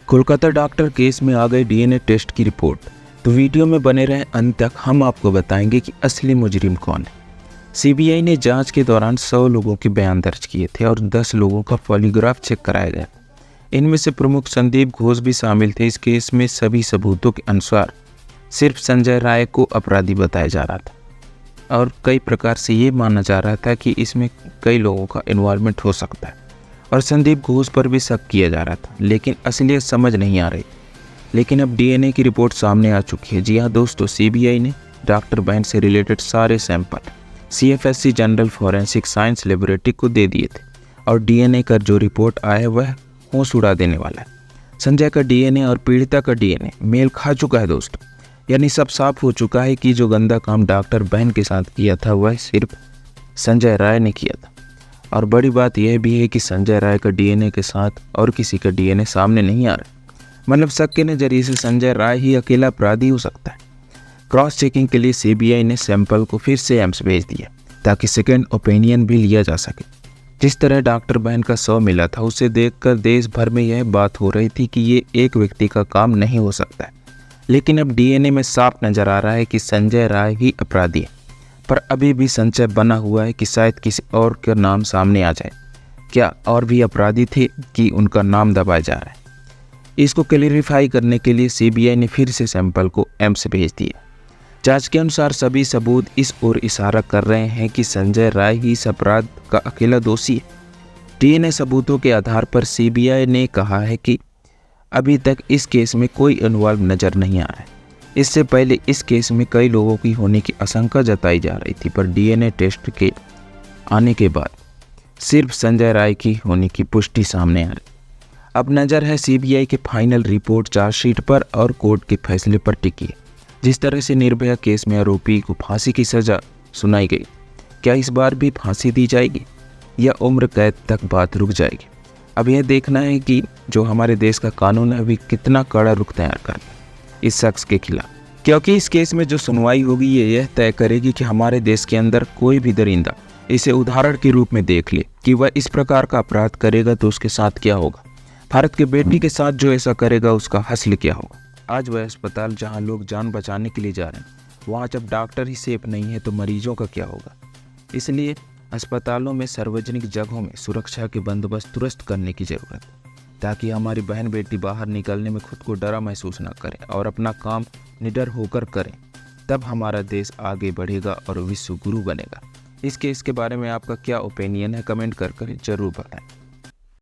Kolkata doctor case में आ गई DNA test की रिपोर्ट। तो वीडियो में बने रहें अंत तक, हम आपको बताएंगे कि असली मुजरिम कौन है। सीबीआई ने जांच के दौरान 100 लोगों के बयान दर्ज किए थे और 10 लोगों का पॉलीग्राफ चेक कराया गया। इनमें से प्रमुख संदीप घोष भी शामिल थे। इस केस में सभी सबूतों के अनुसार सिर्फ संजय राय को अपराधी बताया जा रहा था और कई प्रकार से ये माना जा रहा था कि इसमें कई लोगों का इन्वॉल्वमेंट हो सकता है और संदीप घोष पर भी शक किया जा रहा था, लेकिन असलियत समझ नहीं आ रही। लेकिन अब डीएनए की रिपोर्ट सामने आ चुकी है। जी हाँ दोस्तों, सीबीआई ने डॉक्टर बहन से रिलेटेड सारे sample CFSC general forensic science laboratory को दे दिए थे और डीएनए का जो रिपोर्ट आया है वह होश उड़ा देने वाला है। संजय का डीएनए और पीड़िता का डीएनए मेल खा चुका है दोस्तों, यानी सब साफ हो चुका है कि जो गंदा काम डॉक्टर बहन के साथ किया था वह सिर्फ संजय राय ने किया था। और बड़ी बात यह भी है कि संजय राय का डीएनए के साथ और किसी का डीएनए सामने नहीं आ रहा, मतलब शक के नज़रिए से संजय राय ही अकेला अपराधी हो सकता है। क्रॉस चेकिंग के लिए सीबीआई ने सैंपल को फिर से एम्स भेज दिया ताकि सेकेंड ओपिनियन भी लिया जा सके। जिस तरह डॉक्टर बहन का शव मिला था उसे देखकर देश भर में यह बात हो रही थी कि ये एक व्यक्ति का काम नहीं हो सकता है। लेकिन अब डीएनए में साफ नजर आ रहा है कि संजय राय ही अपराधी है, पर अभी भी संशय बना हुआ है कि शायद किसी और का नाम सामने आ जाए। क्या और भी अपराधी थे कि उनका नाम दबाया जा रहा है? इसको क्लैरिफाई करने के लिए सीबीआई ने फिर से सैंपल को एम्स भेज दिया। जांच के अनुसार सभी सबूत इस ओर इशारा कर रहे हैं कि संजय राय ही इस अपराध का अकेला दोषी है। डीएनए सबूतों के आधार पर सीबीआई ने कहा है कि अभी तक इस केस में कोई इन्वॉल्व नज़र नहीं आ रहा है। इससे पहले इस केस में कई लोगों की होने की आशंका जताई जा रही थी, पर डीएनए टेस्ट के आने के बाद सिर्फ संजय राय की होने की पुष्टि सामने आ रही। अब नज़र है सीबीआई के फाइनल रिपोर्ट चार्जशीट पर और कोर्ट के फैसले पर टिकी है। जिस तरह से निर्भया केस में आरोपी को फांसी की सज़ा सुनाई गई, क्या इस बार भी फांसी दी जाएगी या उम्र कैद तक बात रुक जाएगी? अब यह देखना है कि जो हमारे देश का कानून है अभी कितना कड़ा रुख तैयार करता है इस शख्स के खिलाफ, क्योंकि इस केस में जो सुनवाई होगी ये यह तय करेगी कि हमारे देश के अंदर कोई भी दरिंदा इसे उदाहरण के रूप में देख ले कि वह इस प्रकार का अपराध करेगा तो उसके साथ क्या होगा। भारत के बेटी के साथ जो ऐसा करेगा उसका हश्र क्या होगा। आज वह अस्पताल जहाँ लोग जान बचाने के लिए जा रहे हैं, वहाँ जब डॉक्टर ही सेफ नहीं है तो मरीजों का क्या होगा। इसलिए अस्पतालों में, सार्वजनिक जगहों में सुरक्षा के बंदोबस्त तुरंत करने की ज़रूरत है ताकि हमारी बहन बेटी बाहर निकलने में खुद को डरा महसूस ना करें और अपना काम निडर होकर करें। तब हमारा देश आगे बढ़ेगा और विश्व गुरु बनेगा। इस केस के बारे में आपका क्या ओपिनियन है, कमेंट कर जरूर बताएं।